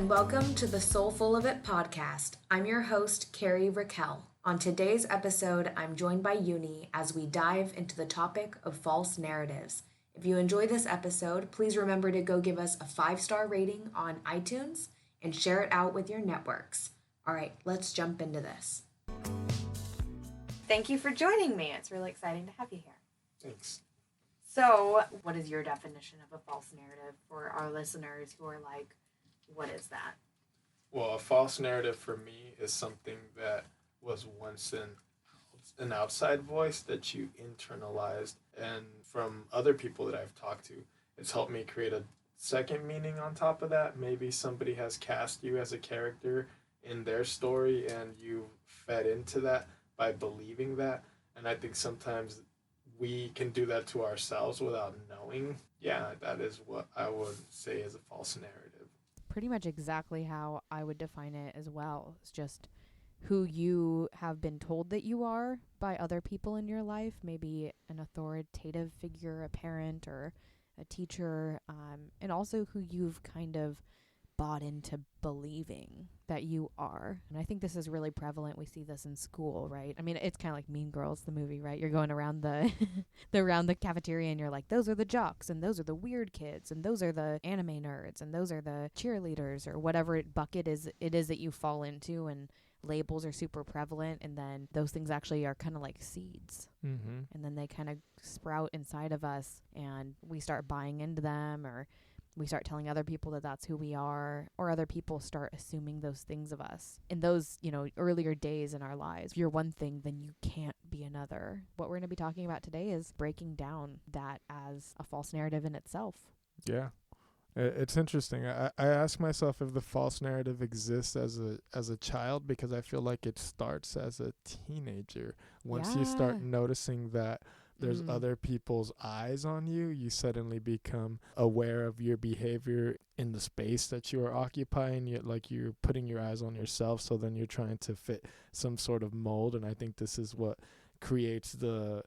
and welcome to the Soul Full of It podcast. I'm your host, Kari Raquel. On today's episode, I'm joined by Yunii as we dive into the topic of false narratives. If you enjoy this episode, please remember to go give us a 5-star rating on iTunes and share it out with your networks. All right, let's jump into this. Thank you for joining me. It's really exciting to have you here. Thanks. So, what is your definition of a false narrative for our listeners who are like, what is that? Well, a false narrative for me is something that was once an outside voice that you internalized. And from other people that I've talked to, it's helped me create a second meaning on top of that. Maybe somebody has cast you as a character in their story and you fed into that by believing that. And I think sometimes we can do that to ourselves without knowing. Yeah, that is what I would say is a false narrative. Pretty much exactly how I would define it as well. It's just who you have been told that you are by other people in your life, maybe an authoritative figure, a parent or a teacher, and also who you've kind of bought into believing that you are. And I think this is really prevalent. We see this in school, right? I mean, it's kind of like Mean Girls, the movie, right? You're going around the around the cafeteria and you're like, those are the jocks and those are the weird kids and those are the anime nerds and those are the cheerleaders or whatever bucket it is that you fall into, and labels are super prevalent, and then those things actually are kind of like seeds. Mm-hmm. And then they kind of sprout inside of us and we start buying into them, or we start telling other people that that's who we are, or other people start assuming those things of us. In those, earlier days in our lives, if you're one thing, then you can't be another. What we're going to be talking about today is breaking down that as a false narrative in itself. Yeah. It's interesting. I ask myself if the false narrative exists as a child, because I feel like it starts as a teenager. Once you start noticing that there's other people's eyes on you, you suddenly become aware of your behavior in the space that you are occupying. You're putting your eyes on yourself, so then you're trying to fit some sort of mold. And I think this is what creates the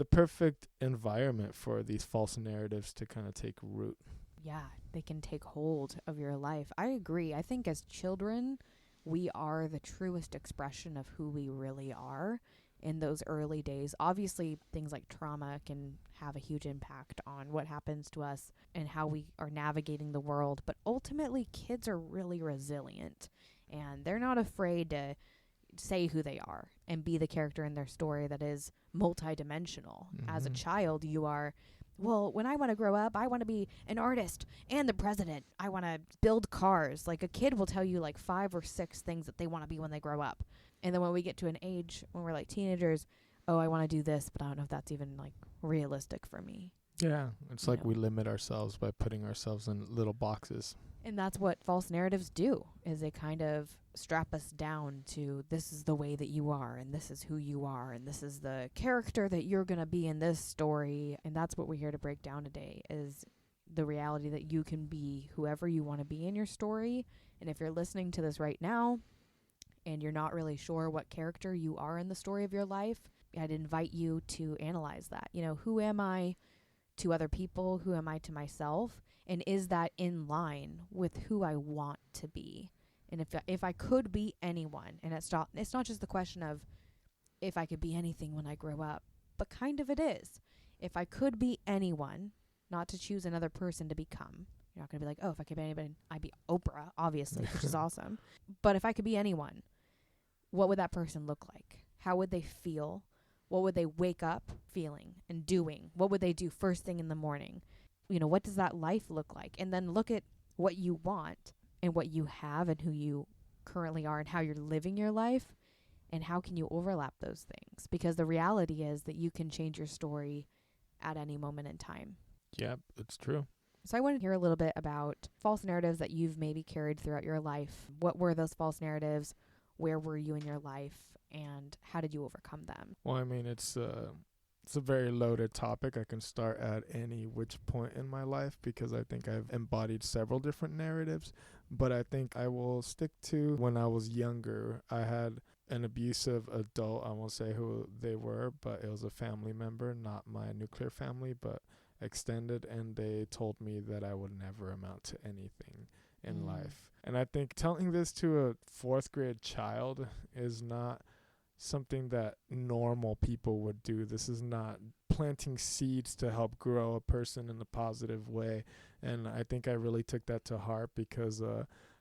perfect environment for these false narratives to kind of take root. Yeah, they can take hold of your life. I agree. I think as children, we are the truest expression of who we really are in those early days. Obviously, things like trauma can have a huge impact on what happens to us and how we are navigating the world. But ultimately, kids are really resilient, and they're not afraid to say who they are and be the character in their story that is multidimensional. Mm-hmm. As a child, you are, well, when I want to grow up, I want to be an artist and the president. I want to build cars. Like, a kid will tell you like 5 or 6 things that they want to be when they grow up. And then when we get to an age when we're like teenagers, oh, I want to do this, but I don't know if that's even like realistic for me. Yeah, it's like we limit ourselves by putting ourselves in little boxes. And that's what false narratives do, is they kind of strap us down to, this is the way that you are, and this is who you are, and this is the character that you're going to be in this story. And that's what we're here to break down today, is the reality that you can be whoever you want to be in your story. And if you're listening to this right now and you're not really sure what character you are in the story of your life, I'd invite you to analyze that. Who am I to other people? Who am I to myself? And is that in line with who I want to be? And if I could be anyone, and it's not just the question of if I could be anything when I grow up, but kind of it is. If I could be anyone, not to choose another person to become. You're not going to be like, oh, if I could be anybody, I'd be Oprah, obviously, which is awesome. But if I could be anyone, what would that person look like? How would they feel? What would they wake up feeling and doing? What would they do first thing in the morning? What does that life look like? And then look at what you want and what you have and who you currently are and how you're living your life, and how can you overlap those things? Because the reality is that you can change your story at any moment in time. Yep, it's true. So I want to hear a little bit about false narratives that you've maybe carried throughout your life. What were those false narratives? Where were you in your life? And how did you overcome them? Well, I mean, it's a very loaded topic. I can start at any which point in my life, because I think I've embodied several different narratives. But I think I will stick to when I was younger. I had an abusive adult. I won't say who they were, but it was a family member, not my nuclear family, but extended. And they told me that I would never amount to anything. in life. And I think telling this to a 4th grade child is not something that normal people would do. This is not planting seeds to help grow a person in a positive way. And I think I really took that to heart because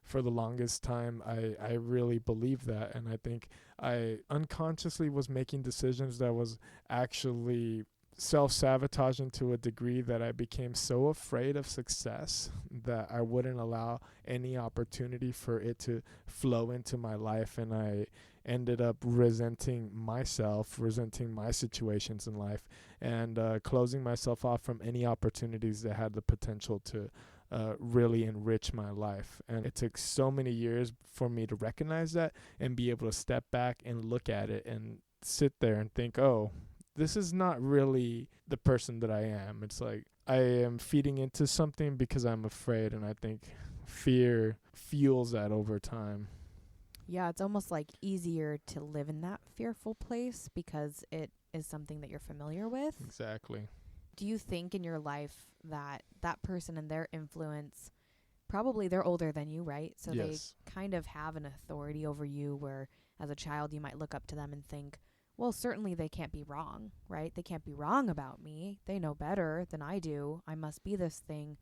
for the longest time, I really believed that. And I think I unconsciously was making decisions that was actually self-sabotaging to a degree that I became so afraid of success that I wouldn't allow any opportunity for it to flow into my life. And I ended up resenting myself, resenting my situations in life, and closing myself off from any opportunities that had the potential to really enrich my life. And it took so many years for me to recognize that and be able to step back and look at it and sit there and think, oh, this is not really the person that I am. It's like I am feeding into something because I'm afraid, and I think fear fuels that over time. Yeah, it's almost like easier to live in that fearful place because it is something that you're familiar with. Exactly. Do you think in your life that that person and their influence, probably they're older than you, right? So Yes. they kind of have an authority over you where as a child you might look up to them and think, well, certainly they can't be wrong, right? They can't be wrong about me. They know better than I do. I must be this thing.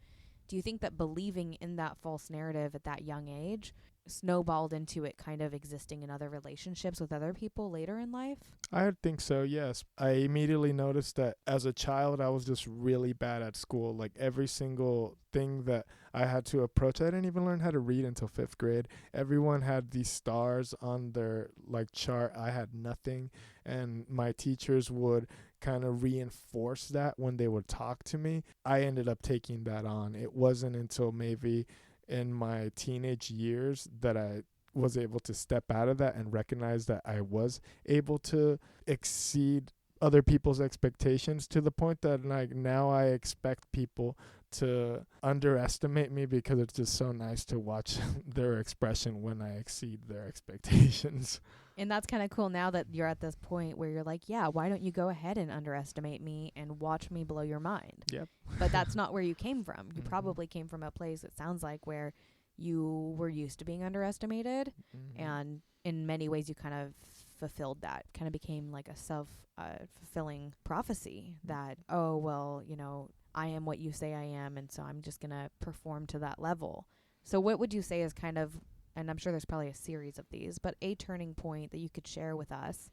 Do you think that believing in that false narrative at that young age snowballed into it kind of existing in other relationships with other people later in life? I think so, yes. I immediately noticed that as a child, I was just really bad at school. Like every single thing that I had to approach, I didn't even learn how to read until 5th grade. Everyone had these stars on their like chart. I had nothing. And my teachers would kind of reinforce that when they would talk to me. I ended up taking that on. It wasn't until maybe in my teenage years that I was able to step out of that and recognize that I was able to exceed other people's expectations to the point that like now I expect people to underestimate me because it's just so nice to watch their expression when I exceed their expectations. And that's kind of cool now that you're at this point where you're like, yeah, why don't you go ahead and underestimate me and watch me blow your mind? Yep. But that's not where you came from. You Mhm. probably came from a place, it sounds like, where you were used to being underestimated. Mhm. And in many ways, you kind of fulfilled that, kind of became like a self-fulfilling prophecy that, oh, well, you know, I am what you say I am. And so I'm just going to perform to that level. So what would you say is kind of, and I'm sure there's probably a series of these, but a turning point that you could share with us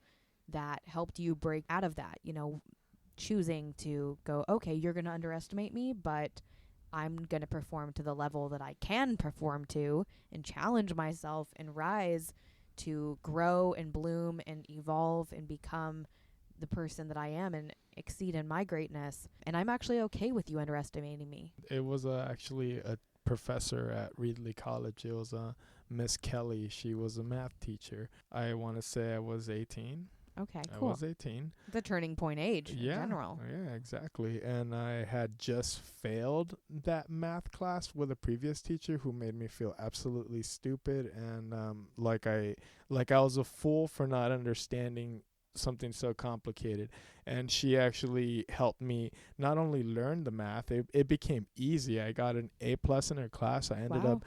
that helped you break out of that, you know, choosing to go, okay, you're going to underestimate me, but I'm going to perform to the level that I can perform to and challenge myself and rise to grow and bloom and evolve and become the person that I am and exceed in my greatness. And I'm actually okay with you underestimating me. It was actually a professor at Reedley College. It was Miss Kelly. She was a math teacher. I want to say I was 18. Okay, I cool. was 18. The turning point age in general. Yeah, exactly. And I had just failed that math class with a previous teacher who made me feel absolutely stupid and like I was a fool for not understanding something so complicated. And she actually helped me not only learn the math, it became easy. I got an A+ in her class. I ended up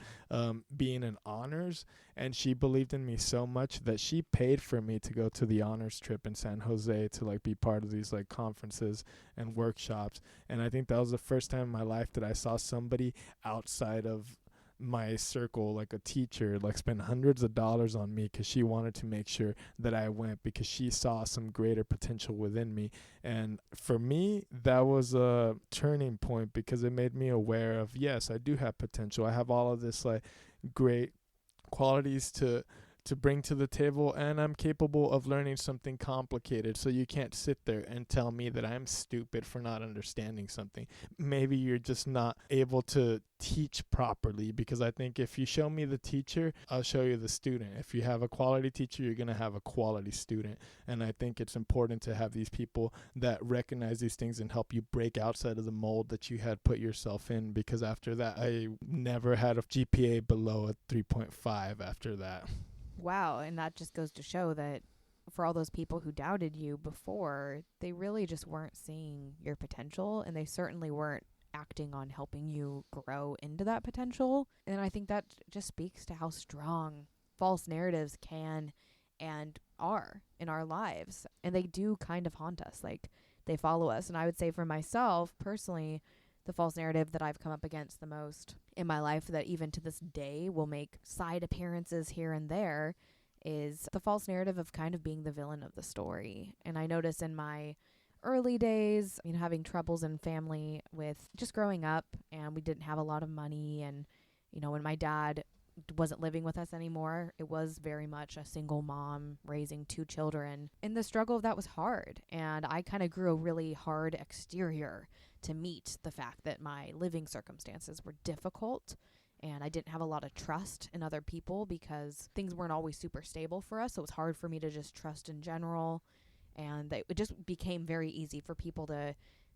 being in honors, and she believed in me so much that she paid for me to go to the honors trip in San Jose to like be part of these like conferences and workshops. And I think that was the first time in my life that I saw somebody outside of my circle, like a teacher, like spend hundreds of dollars on me because she wanted to make sure that I went because she saw some greater potential within me. And for me, that was a turning point because it made me aware of, yes, I do have potential. I have all of this like great qualities to bring to the table, and I'm capable of learning something complicated. So you can't sit there and tell me that I'm stupid for not understanding something. Maybe you're just not able to teach properly, because I think if you show me the teacher, I'll show you the student. If you have a quality teacher, you're going to have a quality student. And I think it's important to have these people that recognize these things and help you break outside of the mold that you had put yourself in, because after that, I never had a GPA below a 3.5 after that. Wow. And that just goes to show that for all those people who doubted you before, they really just weren't seeing your potential, and they certainly weren't acting on helping you grow into that potential. And I think that just speaks to how strong false narratives can and are in our lives. And they do kind of haunt us, like they follow us. And I would say for myself personally, the false narrative that I've come up against the most in my life, that even to this day will make side appearances here and there, is the false narrative of kind of being the villain of the story. And I notice in my early days, having troubles in family with just growing up, and we didn't have a lot of money. And, when my dad wasn't living with us anymore, it was very much a single mom raising 2 children. And the struggle of that was hard. And I kind of grew a really hard exterior to meet the fact that my living circumstances were difficult. And I didn't have a lot of trust in other people because things weren't always super stable for us. So it was hard for me to just trust in general. And it just became very easy for people to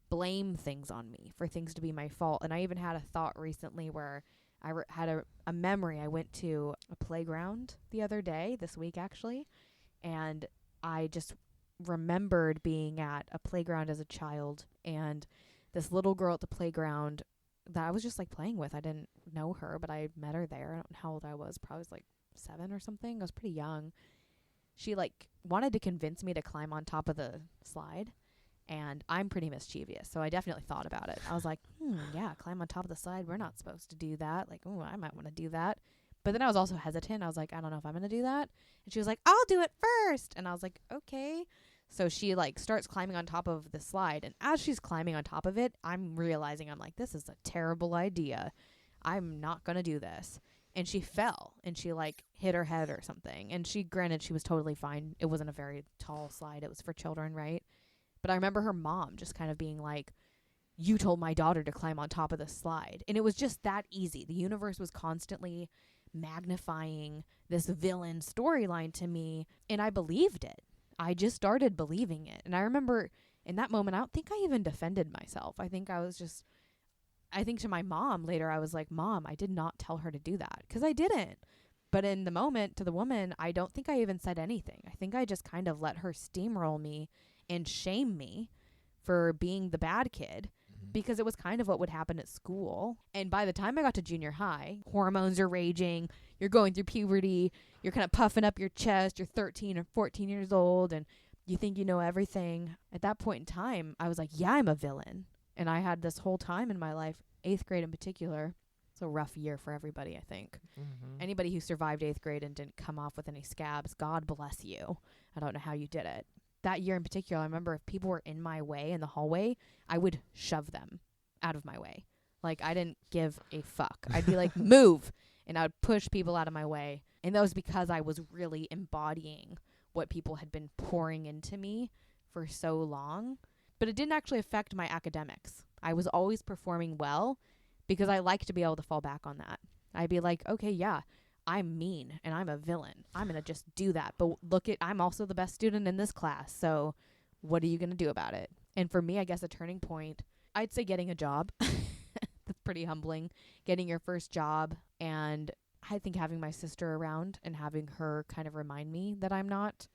blame things on me, for things to be my fault. And I even had a thought recently where I had a memory. I went to a playground the other day, this week actually, and I just remembered being at a playground as a child, and this little girl at the playground that I was just like playing with. I didn't know her, but I met her there. I don't know how old I was. Probably was like 7 or something. I was pretty young. She wanted to convince me to climb on top of the slide, and I'm pretty mischievous, so I definitely thought about it. I was like, yeah, climb on top of the slide. We're not supposed to do that. Like, I might want to do that. But then I was also hesitant. I was like, I don't know if I'm going to do that. And she was like, I'll do it first. And I was like, okay. So she starts climbing on top of the slide. And as she's climbing on top of it, I'm realizing, I'm like, this is a terrible idea. I'm not going to do this. And she fell, and she hit her head or something. And granted, she was totally fine. It wasn't a very tall slide. It was for children, right? But I remember her mom just kind of being like, you told my daughter to climb on top of the slide. And it was just that easy. The universe was constantly magnifying this villain storyline to me, and I believed it. I just started believing it. And I remember in that moment, I don't think I even defended myself. I think to my mom later, I was like, Mom, I did not tell her to do that, because I didn't. But in the moment, to the woman, I don't think I even said anything. I think I just kind of let her steamroll me and shame me for being the bad kid, because it was kind of what would happen at school. And by the time I got to junior high, hormones are raging, you're going through puberty, you're kind of puffing up your chest, you're 13 or 14 years old, and you think you know everything. At that point in time, I was like, yeah, I'm a villain. And I had this whole time in my life, 8th grade in particular. It's a rough year for everybody, I think. Anybody who survived 8th grade and didn't come off with any scabs, God bless you. I don't know how you did it. That year in particular, I remember if people were in my way in the hallway, I would shove them out of my way. I didn't give a fuck. I'd be like, move. And I would push people out of my way. And that was because I was really embodying what people had been pouring into me for so long. But it didn't actually affect my academics. I was always performing well because I like to be able to fall back on that. I'd be like, okay, yeah, I'm mean and I'm a villain. I'm going to just do that. But I'm also the best student in this class. So what are you going to do about it? And for me, I guess a turning point, I'd say getting a job. That's pretty humbling. Getting your first job. And I think having my sister around and having her kind of remind me that I'm not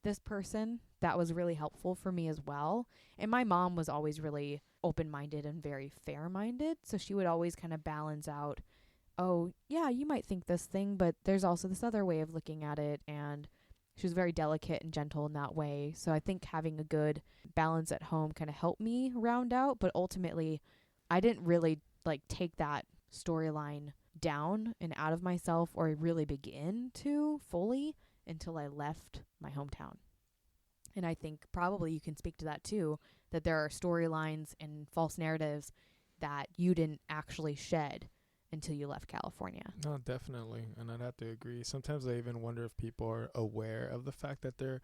this person, that was really helpful for me as well. And my mom was always really open-minded and very fair-minded. So she would always kind of balance out, oh, yeah, you might think this thing, but there's also this other way of looking at it. And she was very delicate and gentle in that way. So I think having a good balance at home kind of helped me round out. But ultimately, I didn't really take that storyline down and out of myself or really begin to fully until I left my hometown. And I think probably you can speak to that too, that there are storylines and false narratives that you didn't actually shed until you left California. No, definitely. And I'd have to agree. Sometimes I even wonder if people are aware of the fact that they're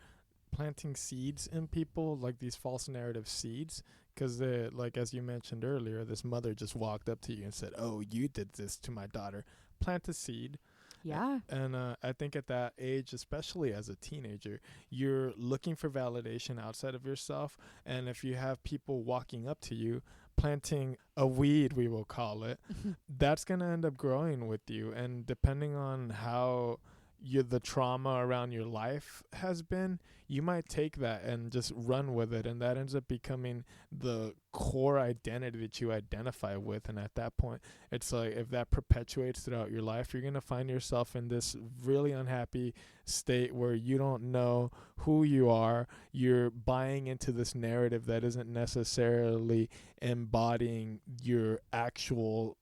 planting seeds in people, like these false narrative seeds. Because, as you mentioned earlier, this mother just walked up to you and said, oh, you did this to my daughter. Plant a seed. Yeah. And I think at that age, especially as a teenager, you're looking for validation outside of yourself. And if you have people walking up to you, planting a weed, we will call it, that's going to end up growing with you. And depending on how the trauma around your life has been, you might take that and just run with it, and that ends up becoming the core identity that you identify with. And at that point, it's like, if that perpetuates throughout your life, you're going to find yourself in this really unhappy state where you don't know who you are. You're buying into this narrative that isn't necessarily embodying your actual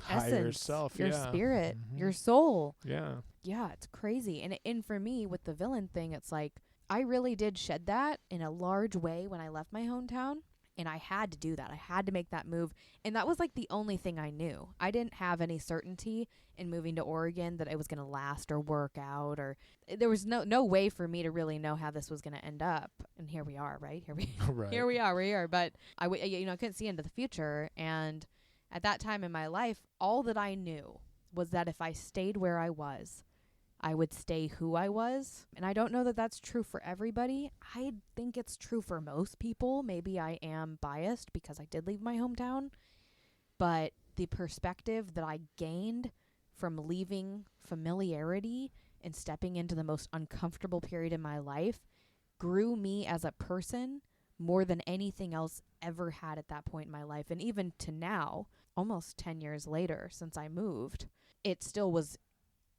higher Essence, self, your spirit, your soul. Yeah. Yeah, it's crazy. And for me, with the villain thing, it's like I really did shed that in a large way when I left my hometown. And I had to do that. I had to make that move. And that was like the only thing I knew. I didn't have any certainty in moving to Oregon that it was going to last or work out, or there was no way for me to really know how this was going to end up. And here we are, right? Right. Here we are. We're here. But I couldn't see into the future. And at that time in my life, all that I knew was that if I stayed where I was, I would stay who I was. And I don't know that that's true for everybody. I think it's true for most people. Maybe I am biased because I did leave my hometown. But the perspective that I gained from leaving familiarity and stepping into the most uncomfortable period in my life grew me as a person more than anything else ever had at that point in my life. And even to now, almost 10 years later since I moved, it still was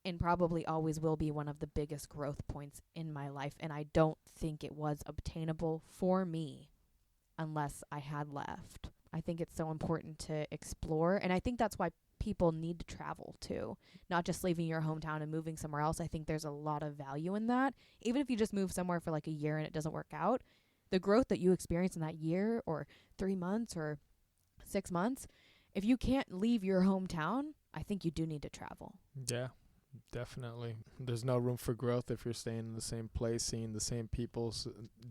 and probably always will be one of the biggest growth points in my life. And I don't think it was obtainable for me unless I had left. I think it's so important to explore. And I think that's why people need to travel too, not just leaving your hometown and moving somewhere else. I think there's a lot of value in that. Even if you just move somewhere for like a year and it doesn't work out, the growth that you experience in that year or 3 months or 6 months, if you can't leave your hometown, I think you do need to travel. Yeah, definitely. There's no room for growth if you're staying in the same place, seeing the same people,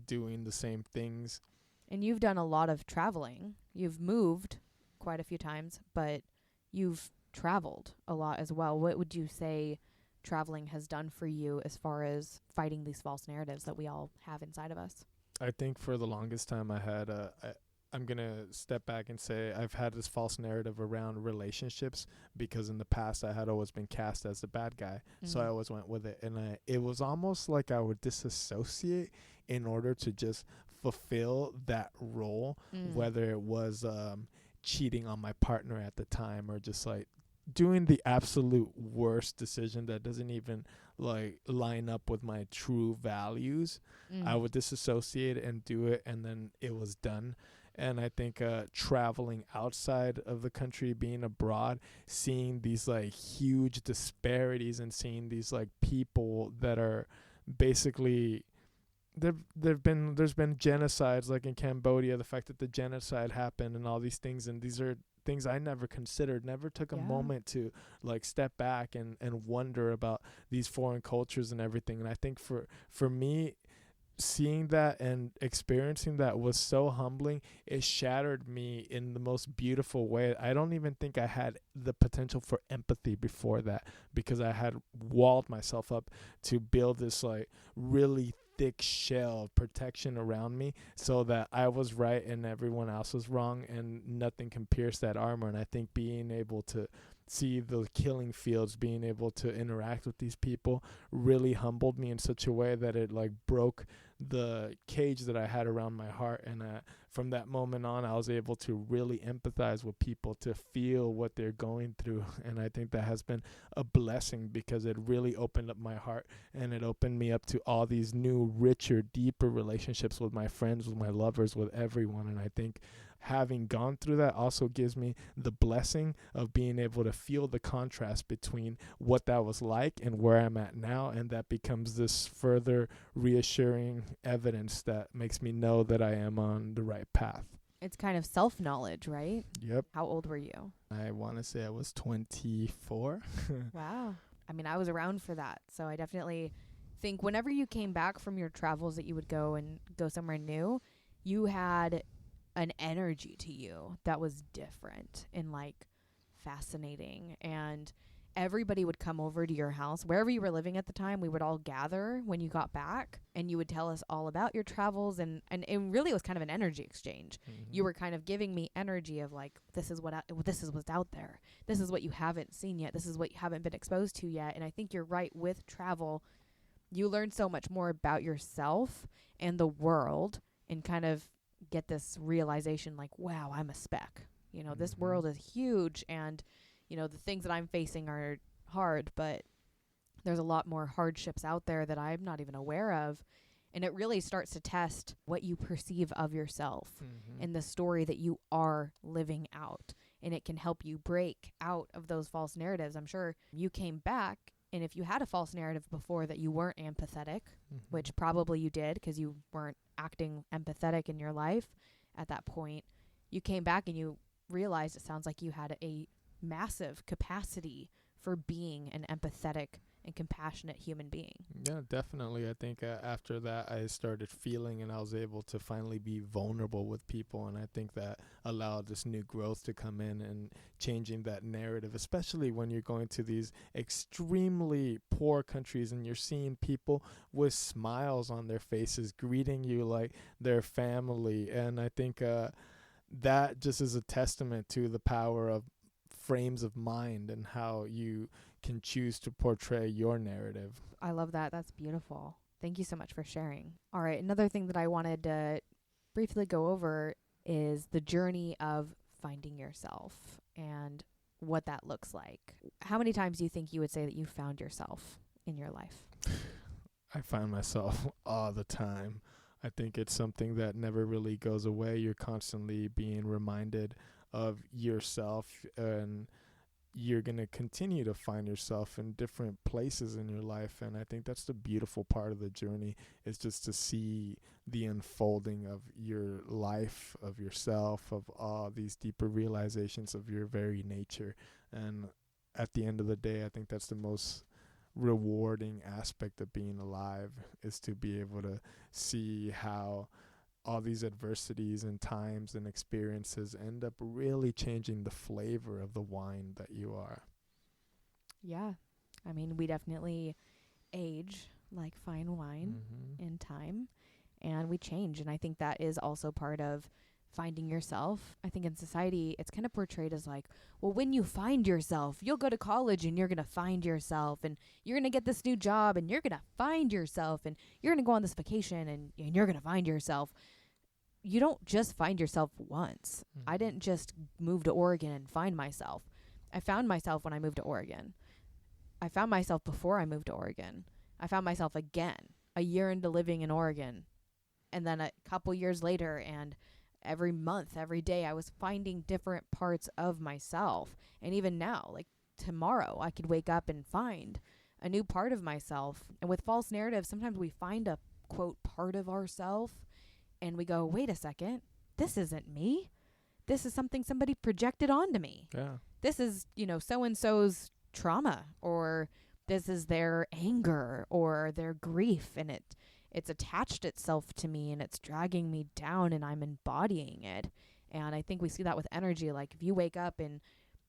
doing the same things. And you've done a lot of traveling. You've moved quite a few times, but you've traveled a lot as well. What would you say traveling has done for you as far as fighting these false narratives that we all have inside of us? I think for the longest time I had I'm going to step back and say I've had this false narrative around relationships because in the past I had always been cast as the bad guy. So I always went with it. And it was almost like I would disassociate in order to just fulfill that role, whether it was cheating on my partner at the time or just like doing the absolute worst decision that doesn't even like line up with my true values. I would disassociate and do it, and then it was done. And I think traveling outside of the country, being abroad, seeing these like huge disparities and seeing these like people that are basically there's been genocides like in Cambodia, the fact that the genocide happened and all these things, and these are things I never considered, never took a moment to like step back and wonder about these foreign cultures and everything. And I think for me, seeing that and experiencing that was so humbling. It shattered me in the most beautiful way. I don't even think I had the potential for empathy before that because I had walled myself up to build this like really thick shell of protection around me so that I was right and everyone else was wrong and nothing can pierce that armor. And I think being able to see the killing fields, being able to interact with these people really humbled me in such a way that it like broke the cage that I had around my heart. And from that moment on, I was able to really empathize with people, to feel what they're going through. And I think that has been a blessing because it really opened up my heart and it opened me up to all these new, richer, deeper relationships with my friends, with my lovers, with everyone. And I think having gone through that also gives me the blessing of being able to feel the contrast between what that was like and where I'm at now. And that becomes this further reassuring evidence that makes me know that I am on the right path. It's kind of self-knowledge, right? Yep. How old were you? I want to say I was 24. Wow. I mean, I was around for that. So I definitely think whenever you came back from your travels that you would go somewhere new, you had an energy to you that was different and like fascinating. And everybody would come over to your house, wherever you were living at the time. We would all gather when you got back, and you would tell us all about your travels. And it really was kind of an energy exchange. You were kind of giving me energy of like, this is what's out there. This is what you haven't seen yet. This is what you haven't been exposed to yet. And I think you're right, with travel, you learn so much more about yourself and the world, and kind of get this realization like, wow, I'm a speck. You know, this world is huge, and, you know, the things that I'm facing are hard, but there's a lot more hardships out there that I'm not even aware of. And it really starts to test what you perceive of yourself and the story that you are living out. And it can help you break out of those false narratives. I'm sure you came back, and if you had a false narrative before that you weren't empathetic, which probably you did because you weren't acting empathetic in your life at that point, you came back and you realized, it sounds like you had a massive capacity for being an empathetic and compassionate human being. Yeah, definitely. I think after that, I started feeling, and I was able to finally be vulnerable with people. And I think that allowed this new growth to come in and changing that narrative, especially when you're going to these extremely poor countries and you're seeing people with smiles on their faces greeting you like their family. And I think that just is a testament to the power of frames of mind and how you can choose to portray your narrative. I love that. That's beautiful. Thank you so much for sharing. All right. Another thing that I wanted to briefly go over is the journey of finding yourself and what that looks like. How many times do you think you would say that you found yourself in your life? I find myself all the time. I think it's something that never really goes away. You're constantly being reminded of yourself, and you're going to continue to find yourself in different places in your life. And I think that's the beautiful part of the journey, is just to see the unfolding of your life, of yourself, of all these deeper realizations of your very nature. And at the end of the day, I think that's the most rewarding aspect of being alive, is to be able to see how all these adversities and times and experiences end up really changing the flavor of the wine that you are. Yeah. I mean, we definitely age like fine wine in time, and we change. And I think that is also part of finding yourself. I think in society, it's kind of portrayed as like, well, when you find yourself, you'll go to college and you're going to find yourself, and you're going to get this new job and you're going to find yourself, and you're going to go on this vacation and you're going to find yourself. You don't just find yourself once. I didn't just move to Oregon and find myself. I found myself when I moved to Oregon. I found myself before I moved to Oregon. I found myself again a year into living in Oregon, and then a couple years later, and every month, every day, I was finding different parts of myself. And even now, like tomorrow, I could wake up and find a new part of myself. And with false narratives, sometimes we find a, quote, part of ourselves, and we go, wait a second, this isn't me. This is something somebody projected onto me. Yeah. This is, you know, so-and-so's trauma, or this is their anger or their grief, and it's attached itself to me, and it's dragging me down, and I'm embodying it. And I think we see that with energy. Like if you wake up and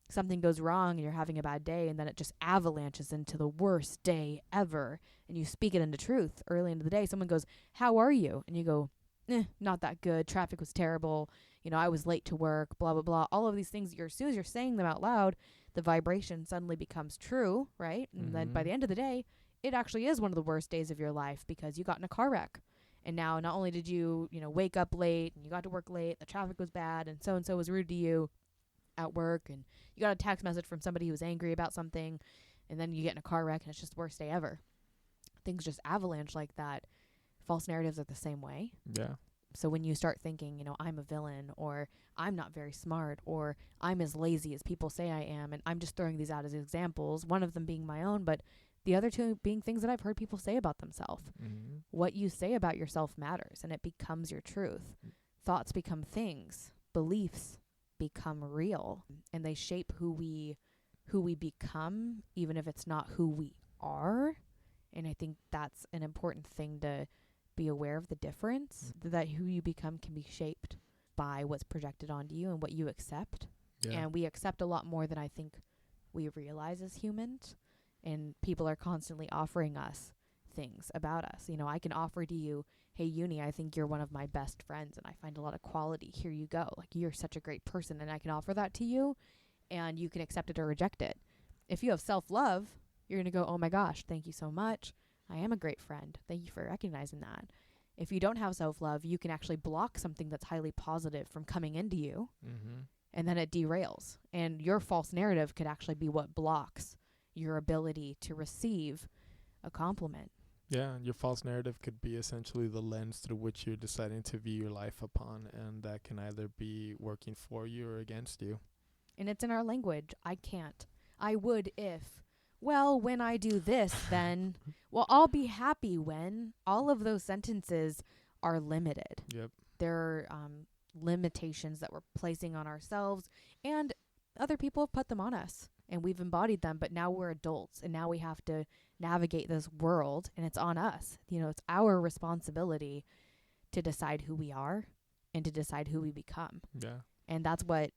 something goes wrong and you're having a bad day, and then it just avalanches into the worst day ever, and you speak it into truth early into the day, someone goes, how are you? And you go, not that good. Traffic was terrible. You know, I was late to work, blah, blah, blah. All of these things, as soon as you're saying them out loud, the vibration suddenly becomes true, right? And then by the end of the day, it actually is one of the worst days of your life, because you got in a car wreck. And now not only did you, wake up late and you got to work late, the traffic was bad, and so was rude to you at work, and you got a text message from somebody who was angry about something, and then you get in a car wreck and it's just the worst day ever. Things just avalanche like that. False narratives are the same way. Yeah. So when you start thinking, I'm a villain, or I'm not very smart, or I'm as lazy as people say I am, and I'm just throwing these out as examples, one of them being my own, but the other two being things that I've heard people say about themselves. What you say about yourself matters, and it becomes your truth. Thoughts become things. Beliefs become real, and they shape who we become, even if it's not who we are. And I think that's an important thing to be aware of, the difference, that who you become can be shaped by what's projected onto you and what you accept. Yeah. And we accept a lot more than I think we realize as humans. And people are constantly offering us things about us. You know, I can offer to you, hey, Yunii, I think you're one of my best friends and I find a lot of quality. Here you go. Like, you're such a great person, and I can offer that to you, and you can accept it or reject it. If you have self-love, you're going to go, oh my gosh, thank you so much. I am a great friend. Thank you for recognizing that. If you don't have self-love, you can actually block something that's highly positive from coming into you, and then it derails. And your false narrative could actually be what blocks your ability to receive a compliment. Yeah, your false narrative could be essentially the lens through which you're deciding to view your life upon, and that can either be working for you or against you. And it's in our language. I can't. I would if. Well, when I do this, then. Well, I'll be happy when. All of those sentences are limited. Yep. There are limitations that we're placing on ourselves, and other people have put them on us, and we've embodied them, but now we're adults, and now we have to navigate this world, and it's on us. You know, it's our responsibility to decide who we are and to decide who we become. Yeah. And that's what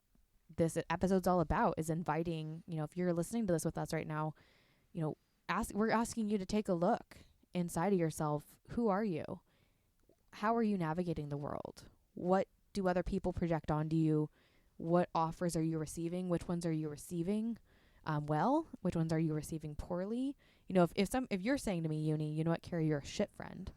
this episode's all about, is inviting, you know, if you're listening to this with us right now, you know, we're asking you to take a look inside of yourself. Who are you? How are you navigating the world? What do other people project onto you? What offers are you receiving? Which ones are you receiving well? Which ones are you receiving poorly? You know, if you're saying to me, Yunii, you know what, Kari, you're a shit friend,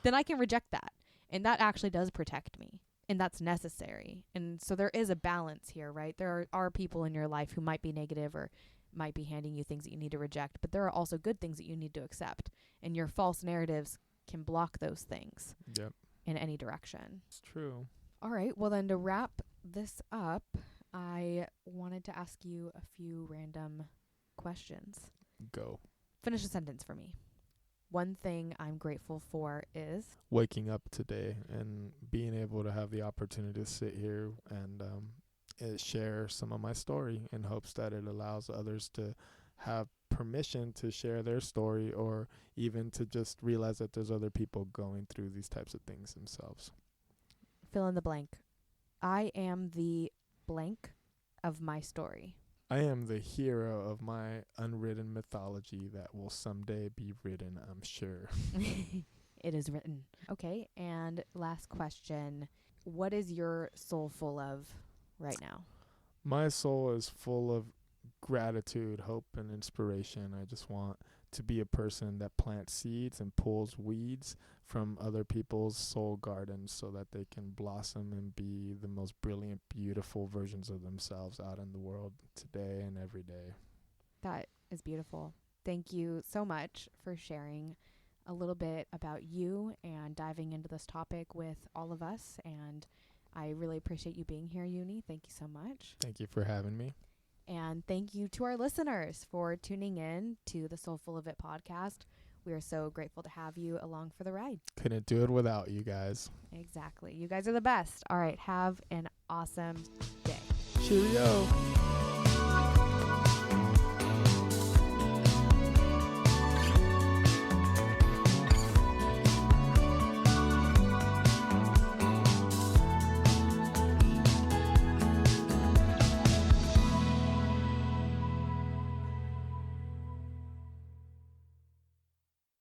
then I can reject that. And that actually does protect me. And that's necessary. And so there is a balance here, right? There are people in your life who might be negative or might be handing you things that you need to reject, but there are also good things that you need to accept. And your false narratives can block those things in any direction. It's true. All right. Well, then, to wrap this up, I wanted to ask you a few random questions. Go. Finish a sentence for me. One thing I'm grateful for is waking up today and being able to have the opportunity to sit here and share some of my story in hopes that it allows others to have permission to share their story, or even to just realize that there's other people going through these types of things themselves. Fill in the blank. I am the blank of my story. I am the hero of my unwritten mythology that will someday be written, I'm sure. It is written. Okay, and last question. What is your soul full of right now? My soul is full of gratitude, hope, and inspiration. I just want to be a person that plants seeds and pulls weeds from other people's soul gardens so that they can blossom and be the most brilliant, beautiful versions of themselves out in the world today and every day. That is beautiful. Thank you so much for sharing a little bit about you and diving into this topic with all of us. And I really appreciate you being here, Yunii. Thank you so much. Thank you for having me. And thank you to our listeners for tuning in to the Soulful of It podcast. We are so grateful to have you along for the ride. Couldn't do it without you guys. Exactly. You guys are the best. All right. Have an awesome day. Cheerio.